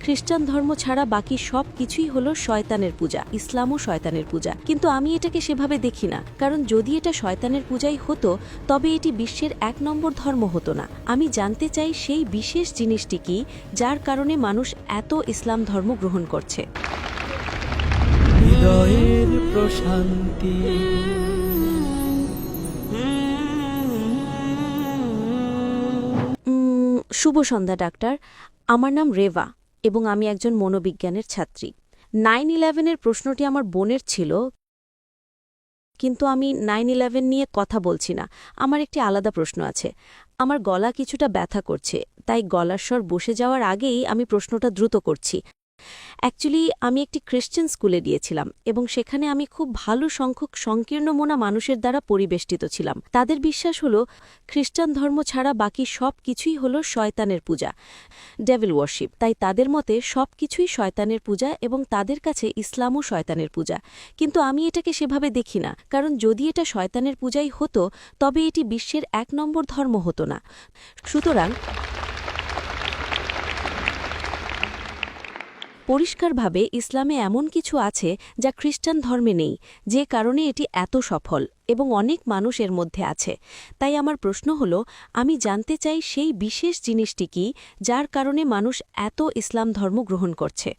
খ্রিস্টান ধর্ম ছাড়া বাকি সব কিছুই হলো শয়তানের পূজা, ইসলামও শয়তানের পূজা। কিন্তু আমি এটাকে সেভাবে দেখি না, কারণ যদি এটা শয়তানের পূজাই হতো তবে এটি বিশ্বের ১ নম্বর ধর্ম হতো না। আমি জানতে চাই সেই বিশেষ জিনিসটি কি যার কারণে মানুষ এত ইসলাম ধর্ম গ্রহণ করছে। হৃদয়ের প্রশান্তি। শুভ সন্ধ্যা ডাক্তার, আমার নাম রেভা এবং আমি একজন মনোবিজ্ঞানের ছাত্রী। 9/11-এর প্রশ্নটি আমার বোনের ছিল, কিন্তু আমি 9/11 নিয়ে কথা বলছি না। আমার একটি আলাদা প্রশ্ন আছে। আমার গলা কিছুটা ব্যথা করছে, তাই গলার স্বর বসে যাওয়ার আগেই আমি প্রশ্নটা দ্রুত করছি। অ্যাকচুয়ালি আমি একটি খ্রিশ্চান স্কুলে গিয়েছিলাম এবং সেখানে আমি খুব ভালো সংখ্যক সংকীর্ণ মনা মানুষের দ্বারা পরিবেষ্টিত ছিলাম। তাদের বিশ্বাস হলো খ্রিস্টান ধর্ম ছাড়া বাকি সব কিছুই হলো শয়তানের পূজা, ডেভিল ওয়ার্শিপ। তাই তাদের মতে সব কিছুই শয়তানের পূজা এবং তাদের কাছে ইসলামও শয়তানের পূজা। কিন্তু আমি এটাকে সেভাবে দেখি না, কারণ যদি এটা শয়তানের পূজাই হতো তবে এটি বিশ্বের ১ নম্বর ধর্ম হতো না। সুতরাং পরিষ্কারভাবে ইসলামে এমন কিছু আছে যা খ্রিস্টান ধর্মে নেই, যে কারণে এটি এত সফল এবং অনেক মানুষ এর মধ্যে আছে। তাই আমার প্রশ্ন হল, আমি জানতে চাই সেই বিশেষ জিনিসটি কি যার কারণে মানুষ এত ইসলাম ধর্ম গ্রহণ করছে।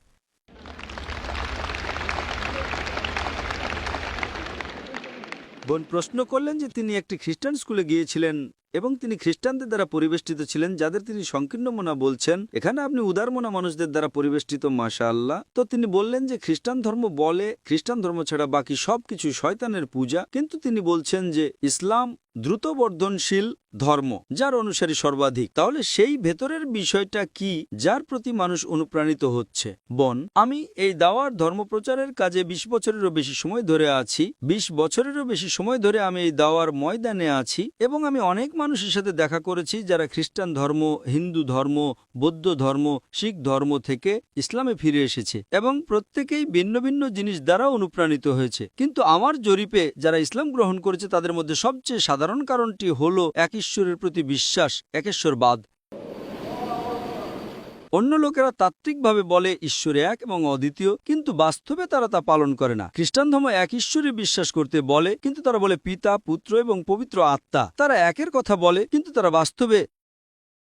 বোন প্রশ্ন করলেন যে তিনি একটি খ্রিস্টান স্কুলে গিয়েছিলেন এবং তিনি খ্রিস্টানদের দ্বারা পরিবেষ্টিত ছিলেন, যাদের তিনি সংকীর্ণ মনা বলছেন। এখানে আপনি উদার মনা মানুষদের দ্বারা পরিবেষ্টিত, মাশাআল্লাহ। তো তিনি বললেন যে খ্রিস্টান ধর্ম বলে খ্রিস্টান ধর্ম ছাড়া বাকি সবকিছু শয়তানের পূজা, কিন্তু তিনি বলছেন যে ইসলাম দ্রুত বর্ধনশীল ধর্ম যার অনুসারী সর্বাধিক। তাহলে সেই ভেতরের বিষয়টা কি যার প্রতি মানুষ অনুপ্রাণিত হচ্ছে? বোন, আমি এই দাওয়ার ধর্মপ্রচারের কাজে ২০ বছরেরও বেশি সময় ধরে আছি। ২০ বছরেরও বেশি সময় ধরে আমি এই দাওয়ার ময়দানে আছি এবং আমি অনেক মানুষের সাথে দেখা করেছি যারা খ্রিস্টান ধর্ম, হিন্দু ধর্ম, বৌদ্ধ ধর্ম, শিখ ধর্ম থেকে ইসলামে ফিরে এসেছে এবং প্রত্যেকেই ভিন্ন ভিন্ন জিনিস দ্বারা অনুপ্রাণিত হয়েছে। কিন্তু আমার জরিপে যারা ইসলাম গ্রহণ করেছে তাদের মধ্যে সবচেয়ে সাধারণ কারণটি হলো এক ঈশ্বরের প্রতি বিশ্বাস, একেশ্বরবাদ। অন্য লোকেরা তাত্ত্বিকভাবে বলে ঈশ্বর এক এবং অদ্বিতীয়, কিন্তু বাস্তবে তারা তা পালন করে না। খ্রিস্টান ধর্ম এক ঈশ্বরে বিশ্বাস করতে বলে, কিন্তু তারা বলে পিতা, পুত্র এবং পবিত্র আত্মা। তারা একের কথা বলে, কিন্তু তারা বাস্তবে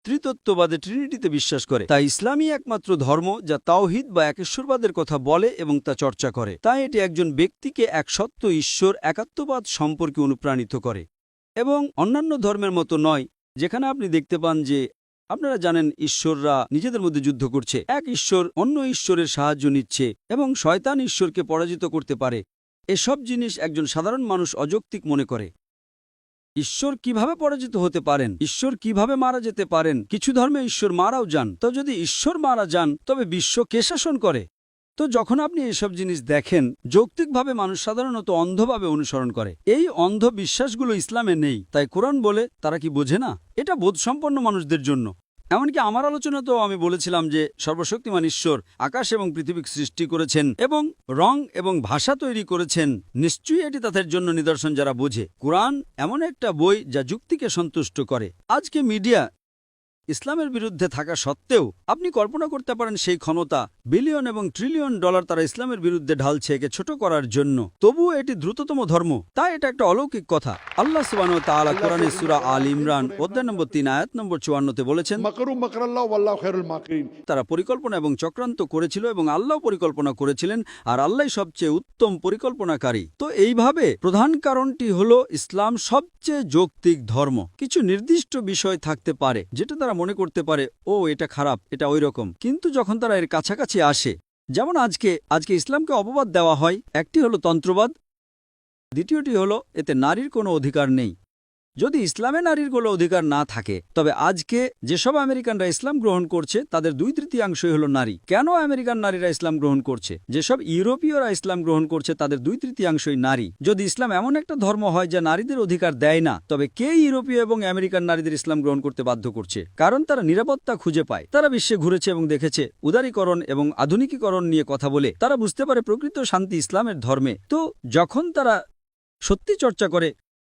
ত্রিতত্ত্ববাদে, ট্রিনিটিতে বিশ্বাস করে। তাই ইসলামই একমাত্র ধর্ম যা তাওহীদ বা একেশ্বরবাদের কথা বলে এবং তা চর্চা করে। তাই এটি একজন ব্যক্তিকে এক সত্য ঈশ্বর, একাত্মবাদ সম্পর্কে অনুপ্রাণিত করে এবং অন্যান্য ধর্মের মতো নয়, যেখানে আপনি দেখতে পান যে আপনারা জানেন ঈশ্বররা নিজেদের মধ্যে যুদ্ধ করছে। এক ঈশ্বর অন্য ঈশ্বরের সাহায্য নিচ্ছে এবং শয়তান ঈশ্বরকে পরাজিত করতে পারে। এসব জিনিস একজন সাধারণ মানুষ অযৌক্তিক মনে করে। ঈশ্বর কিভাবে পরাজিত হতে পারেন? ঈশ্বর কিভাবে মারা যেতে পারেন? কিছু ধর্মে ঈশ্বর মারাও যান। তো যদি ঈশ্বর মারা যান তবে বিশ্ব কে শাসন করে? তো যখন আপনি এসব জিনিস দেখেন, যৌক্তিকভাবে মানুষ সাধারণত অন্ধভাবে অনুসরণ করে। এই অন্ধ বিশ্বাসগুলো ইসলামে নেই। তাই কোরআন বলে তারা কি বোঝে না? এটা বোধসম্পন্ন মানুষদের জন্য। এমনকি আমার আলোচনাতেও আমি বলেছিলাম যে সর্বশক্তিমান ঈশ্বর আকাশ এবং পৃথিবী সৃষ্টি করেছেন এবং রং এবং ভাষা তৈরি করেছেন। নিশ্চয়ই এটি তাদের জন্য নিদর্শন যারা বোঝে। কোরআন এমন একটা বই যা যুক্তিকে সন্তুষ্ট করে। আজকে মিডিয়া ইসলামের বিরুদ্ধে থাকা সত্ত্বেও আপনি কল্পনা করতে পারেন সেই ক্ষমতা, বিলিয়ন এবং ট্রিলিয়ন ডলার তারা ইসলামের বিরুদ্ধে ঢালছে একে ছোট করার জন্য। তবুও এটি দ্রুততম ধর্ম। তাই এটা একটা অলৌকিক কথা। আল্লাহ সুবহানাহু ওয়া তাআলা কোরআনে সূরা আল ইমরান অধ্যায় নম্বর ৩ আয়াত নম্বর ৫৪-তে বলেছেন, তারা পরিকল্পনা এবং চক্রান্ত করেছিল এবং আল্লাহ পরিকল্পনা করেছিলেন, আর আল্লাহ সবচেয়ে উত্তম পরিকল্পনাকারী। তো এইভাবে প্রধান কারণটি হলো ইসলাম সবচেয়ে যৌক্তিক ধর্ম। কিছু নির্দিষ্ট বিষয় থাকতে পারে যেটা তারা মনে করতে পারে, ও এটা খারাপ, এটা ওই রকম। কিন্তু যখন তারা এর কাছাকাছি আসে, যেমন আজকে ইসলামকে অপবাদ দেওয়া হয়। একটি হলো তন্ত্রবাদ, দ্বিতীয়টি হলো এতে নারীর কোনো অধিকার নেই। যদি ইসলামে নারীর কোনো অধিকার না থাকে, তবে আজকে যেসব আমেরিকানরা ইসলাম গ্রহণ করছে তাদের ২/৩ হলো নারী। কেন আমেরিকান নারীরা ইসলাম গ্রহণ করছে? যেসব ইউরোপীয়রা ইসলাম গ্রহণ করছে তাদের ২/৩ নারী। যদি ইসলাম এমন একটা ধর্ম হয় যা নারীদের অধিকার দেয় না, তবে কে ইউরোপীয় এবং আমেরিকান নারীদের ইসলাম গ্রহণ করতে বাধ্য করছে? কারণ তারা নিরাপত্তা খুঁজে পায়। তারা বিশ্বে ঘুরেছে এবং দেখেছে উদারীকরণ এবং আধুনিকীকরণ নিয়ে কথা বলে তারা বুঝতে পারে প্রকৃত শান্তি ইসলামের ধর্মে। তো যখন তারা সত্যি চর্চা করে,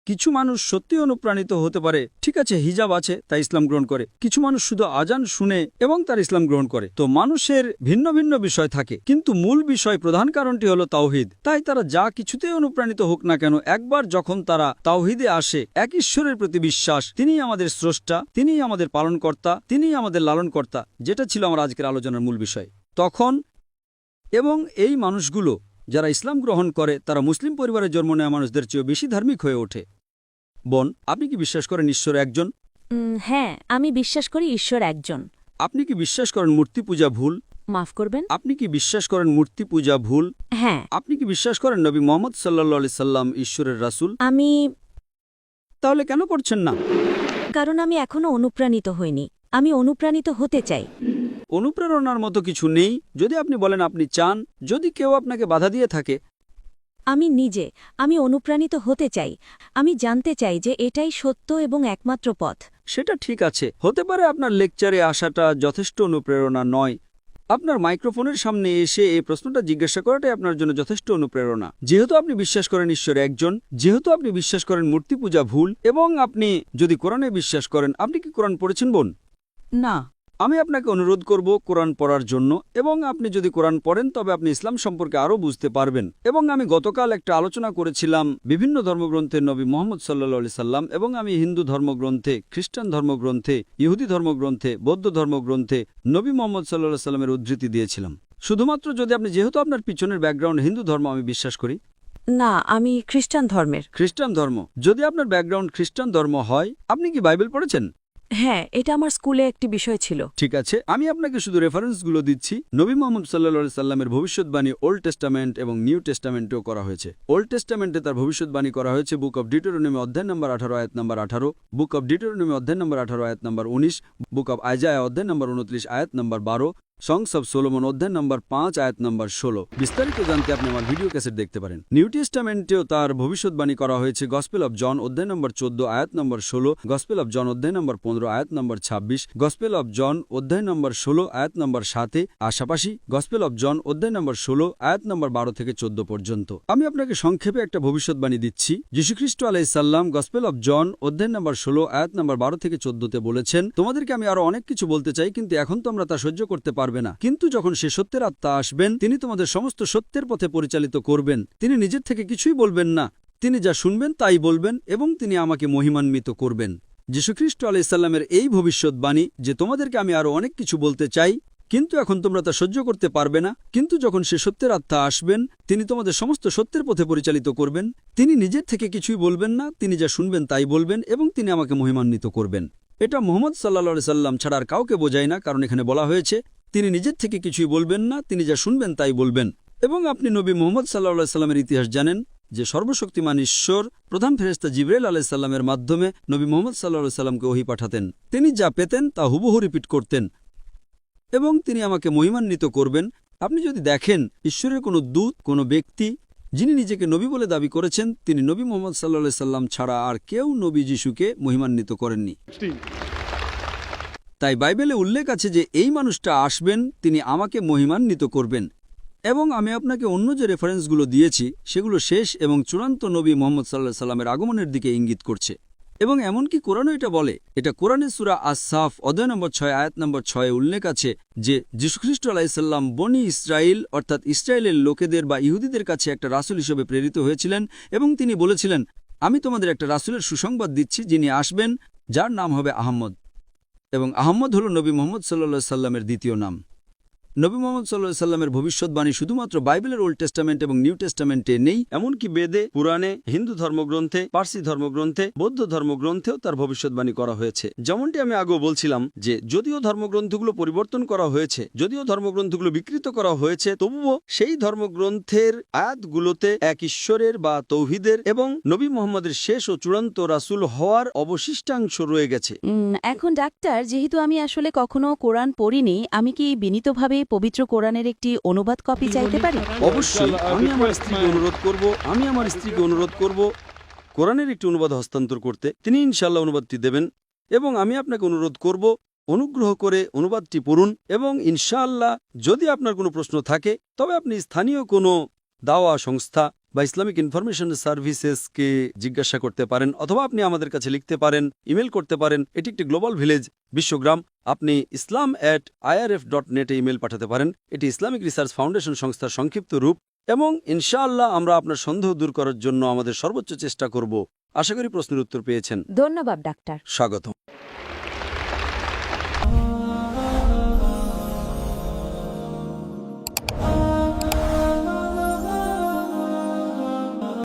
কিছু মানুষ সত্যি অনুপ্রাণিত হতে পারে, ঠিক আছে হিজাব আছে তাই ইসলাম গ্রহণ করে, কিছু মানুষ শুধু আজান শুনে এবং তার ইসলাম গ্রহণ করে। তো মানুষের ভিন্ন ভিন্ন বিষয় থাকে, কিন্তু মূল বিষয় প্রধান কারণটি হলো তাওহীদ। তাই তারা যা কিছুতে অনুপ্রাণিত হোক না কেন, একবার যখন তারা তাওহীদে আসে, এক ঈশ্বরের প্রতি বিশ্বাস, তিনিই আমাদের স্রষ্টা, তিনিই আমাদের পালনকর্তা, তিনিই আমাদের লালনকর্তা, যেটা ছিল আমার আজকের আলোচনার মূল বিষয়, তখন এবং এই মানুষগুলো যারা ইসলাম গ্রহণ করে তারা মুসলিম পরিবারে জন্ম নেওয়া মানুষদের চেয়েও বেশি ধার্মিক হয়ে ওঠে। বোন, আপনি কি বিশ্বাস করেন ঈশ্বর একজন? হ্যাঁ, আমি বিশ্বাস করি ঈশ্বর একজন। আপনি কি বিশ্বাস করেন মূর্তি পূজা ভুল? মাফ করবেন? আপনি কি বিশ্বাস করেন মূর্তি পূজা ভুল? হ্যাঁ। আপনি কি বিশ্বাস করেন নবী মুহাম্মদ সাল্লাল্লাহু আলাইহি সাল্লাম ঈশ্বরের রাসূল? আমি তাহলে কেন করছেন না? কারণ আমি এখনো অনুপ্রাণিত হইনি। আমি অনুপ্রাণিত হতে চাই। অনুপ্রেরণার মতো কিছু নেই। যদি আপনি বলেন আপনি চান, যদি কেউ আপনাকে বাধা দিয়ে থাকে, আমি অনুপ্রাণিত হতে চাই। আমি জানতে চাই যে এটাই সত্য এবং একমাত্র পথ। সেটা ঠিক আছে। হতে পারে আপনার লেকচারে আসাটা যথেষ্ট অনুপ্রেরণা নয়। আপনার মাইক্রোফোনের সামনে এসে এই প্রশ্নটা জিজ্ঞাসা করাটাই আপনার জন্য যথেষ্ট অনুপ্রেরণা। যেহেতু আপনি বিশ্বাস করেন ঈশ্বর একজন, যেহেতু আপনি বিশ্বাস করেন মূর্তি পূজা ভুল, এবং আপনি যদি কোরআনে বিশ্বাস করেন, আপনি কি কোরআন পড়েছেন বোন? না। আমি আপনাকে অনুরোধ করব কোরআন পড়ার জন্য, এবং আপনি যদি কোরআন পড়েন তবে আপনি ইসলাম সম্পর্কে আরও বুঝতে পারবেন। এবং আমি গতকাল একটা আলোচনা করেছিলাম বিভিন্ন ধর্মগ্রন্থে নবী মুহাম্মদ সাল্লাল্লাহু আলাইহি সাল্লাম, এবং আমি হিন্দু ধর্মগ্রন্থে, খ্রিস্টান ধর্মগ্রন্থে, ইহুদি ধর্মগ্রন্থে, বৌদ্ধ ধর্মগ্রন্থে নবী মুহাম্মদ সাল্লাল্লাহু আলাইহি সাল্লামের উদ্ধৃতি দিয়েছিলাম। শুধুমাত্র যদি আপনি, যেহেতু আপনার পিছনের ব্যাকগ্রাউন্ড হিন্দু ধর্ম আমি বিশ্বাস করি। না, আমি খ্রিস্টান ধর্মের। খ্রিস্টান ধর্ম? যদি আপনার ব্যাকগ্রাউন্ড খ্রিস্টান ধর্ম হয়, আপনি কি বাইবেল পড়েছেন? হ্যাঁ, এটা আমার স্কুলে একটি বিষয় ছিল। ঠিক আছে, আমি আপনাকে শুধু রেফারেন্সগুলো দিচ্ছি। নবী মুহাম্মদ সাল্লাল্লাহু আলাইহি সাল্লামের ভবিষ্যৎবাণী ওল্ড টেস্টামেন্ট এবং নিউ টেস্টামেন্টেও করা হয়েছে। ওল্ড টেস্টামেন্টে তার ভবিষ্যৎবাণী করা হয়েছে বুক অব ডিউটেরোনমি অধ্যায় নম্বর 18 আয়াত নম্বর 18, বুক অব ডিউটেরোনমি অধ্যায় নম্বর 18 আয়াত নম্বর 19, বুক অব আইজায়া অধ্যায় নম্বর 29 আয়াত নম্বর 12, সংস অব সোলোমন অধ্যায় নম্বর 5 আয়াত নম্বর 16। বিস্তারিত জানতে আপনি আমার ভিডিও ক্যাসেট দেখতে পারেন। নিউ টেস্টামেন্টেও তার ভবিষ্যৎবাণী করা হয়েছে গসপেল অব জন অধ্যায় নম্বর 14 আয়াত নম্বর 16, গসপেল অব জন অধ্যায় নম্বর 15 আয়াত নম্বর 26, গসপেল অব জন অধ্যায় নম্বর 16 আয়াত নম্বর 7, পাশাপাশি গসপেল অব জন অধ্যায় নম্বর 16 আয়াত নম্বর 12 থেকে 14 পর্যন্ত। আমি আপনাকে সংক্ষেপে একটা ভবিষ্যৎবাণী দিচ্ছি। যীশুখ্রিস্ট আলাইহিস সালাম গসপেল অব জন অধ্যায় নম্বর 16 আয়াত নম্বর 12 থেকে 14তে বলেছেন, তোমাদেরকে আমি আরো অনেক কিছু বলতে চাই, কিন্তু এখন তোমরা তা সহ্য করতে পারবে না। কিন্তু যখন সে সত্যের আত্মা আসবেন, তিনি তোমাদের সমস্ত সত্যের পথে পরিচালিত করবেন। তিনি নিজের থেকে কিছুই বলবেন না, তিনি যা শুনবেন তাই বলবেন, এবং তিনি আমাকে মহিমান্বিত করবেন। যীশুখ্রিস্ট আলাইহিস সালামের এই ভবিষ্যৎবাণী যে তোমাদেরকে আমি আরো অনেক কিছু বলতে চাই, কিন্তু এখন তোমরা তা সহ্য করতে পারবে না। কিন্তু যখন সে সত্যের আত্মা আসবেন, তিনি তোমাদের সমস্ত সত্যের পথে পরিচালিত করবেন। তিনি নিজের থেকে কিছুই বলবেন না, তিনি যা শুনবেন তাই বলবেন, এবং তিনি আমাকে মহিমান্বিত করবেন। এটা মুহাম্মদ সাল্লাল্লাহু আলাইহি সাল্লাম ছাড়া আর কাউকে বোঝায় না, কারণ এখানে বলা হয়েছে তিনি নিজের থেকে কিছুই বলবেন না, তিনি যা শুনবেন তাই বলবেন। এবং আপনি নবী মুহাম্মদ সাল্লাল্লাহু আলাইহি সাল্লামের ইতিহাস জানেন যে সর্বশক্তিমান ঈশ্বর প্রধান ফেরেশতা জিবরাইল আলাইহিস সালামের মাধ্যমে নবী মুহাম্মদ সাল্লাল্লাহু আলাইহি সাল্লামকে ওহী পাঠাতেন। তিনি যা পেতেন তা হুবহু রিপিট করতেন, এবং তিনি আমাকে মহিমান্বিত করবেন। আপনি যদি দেখেন ঈশ্বরের কোনো দূত, কোনো ব্যক্তি যিনি নিজেকে নবী বলে দাবি করেছেন, তিনি নবী মুহাম্মদ সাল্লাল্লাহু আলাইহি সাল্লাম ছাড়া আর কেউ নবী যিশুকে মহিমান্বিত করেননি। তাই বাইবেলে উল্লেখ আছে যে এই মানুষটা আসবেন, তিনি আমাকে মহিমান্বিত করবেন। এবং আমি আপনাকে অন্য যে রেফারেন্সগুলো দিয়েছি সেগুলো শেষ এবং চূড়ান্ত নবী মুহাম্মদ সাল্লাল্লাহু আলাইহি সাল্লামের আগমনের দিকে ইঙ্গিত করছে। এবং এমনকি কোরআনও এটা বলে। এটা কোরআনের সূরা আস-সাফ অধ্যায় নম্বর 6 আয়াত নম্বর 6 উল্লেখ আছে যে যীশুখ্রিস্ট আলাইহিস সালাম বনি ইসরাইল অর্থাৎ ইসরায়েলের লোকেদের বা ইহুদিদের কাছে একটা রাসূল হিসেবে প্রেরিত হয়েছিলেন, এবং তিনি বলেছিলেন, আমি তোমাদের একটা রাসূলের সুসংবাদ দিচ্ছি যিনি আসবেন, যার নাম হবে আহমদ। এবং আহমদ হল নবী মুহাম্মদ সাল্লাল্লাহু আলাইহি সাল্লামের দ্বিতীয় নাম। নবী মুহাম্মদ সাল্লাল্লাহু আলাইহি সাল্লামের ভবিষ্যৎবাণী শুধুমাত্র বাইবেলের ওল্ড টেস্টামেন্ট এবং নিউ টেস্টামেন্টে নেই, এমনকি বেদে, পুরাণে, হিন্দু ধর্মগ্রন্থে, পার্সি ধর্মগ্রন্থে, বৌদ্ধ ধর্মগ্রন্থেও তার ভবিষ্যৎবাণী করা হয়েছে। যেমনটি আমি আগেও বলছিলাম যে যদিও ধর্মগ্রন্থগুলো পরিবর্তন করা হয়েছে, যদিও ধর্মগ্রন্থগুলো বিকৃত করা হয়েছে, তবুও সেই ধর্মগ্রন্থের আয়াতগুলোতে এক ঈশ্বরের বা তৌহিদের এবং নবী মুহাম্মদের শেষ ও চূড়ান্ত রাসূল হওয়ার অবশিষ্টাংশ রয়ে গেছে। এখন ডাক্তার, যেহেতু আমি আসলে কখনো কোরআন পড়িনি, আমি কি বিনীতভাবে পবিত্র কোরআনের একটি অনুবাদ কপি চাইতে পারি? অবশ্যই। আমি আমার স্ত্রীকে অনুরোধ করব কোরআনের একটি অনুবাদ হস্তান্তর করতে। তিনি ইনশাআল্লাহ অনুবাদটি দেবেন, এবং আমি আপনাকে অনুরোধ করব অনুগ্রহ করে অনুবাদটি পড়ুন, এবং ইনশাআল্লাহ যদি আপনার কোনো প্রশ্ন থাকে তবে আপনি স্থানীয় কোনো দাওয়া সংস্থা বা ইসলামিক ইনফরমেশন সার্ভিসেসকে জিজ্ঞাসা করতে পারেন, অথবা আপনি আমাদের কাছে লিখতে পারেন, ইমেল করতে পারেন। এটি একটি গ্লোবাল ভিলেজ, বিশ্বগ্রাম। আপনি islam@irf.net এ ইমেল পাঠাতে পারেন। এটি ইসলামিক রিসার্চ ফাউন্ডেশন সংস্থার সংক্ষিপ্ত রূপ, এবং ইনশাআল্লাহ আমরা আপনার সন্দেহ দূর করার জন্য আমাদের সর্বোচ্চ চেষ্টা করব। আশা করি প্রশ্নের উত্তর পেয়েছেন। ধন্যবাদ ডাক্তার। স্বাগতম।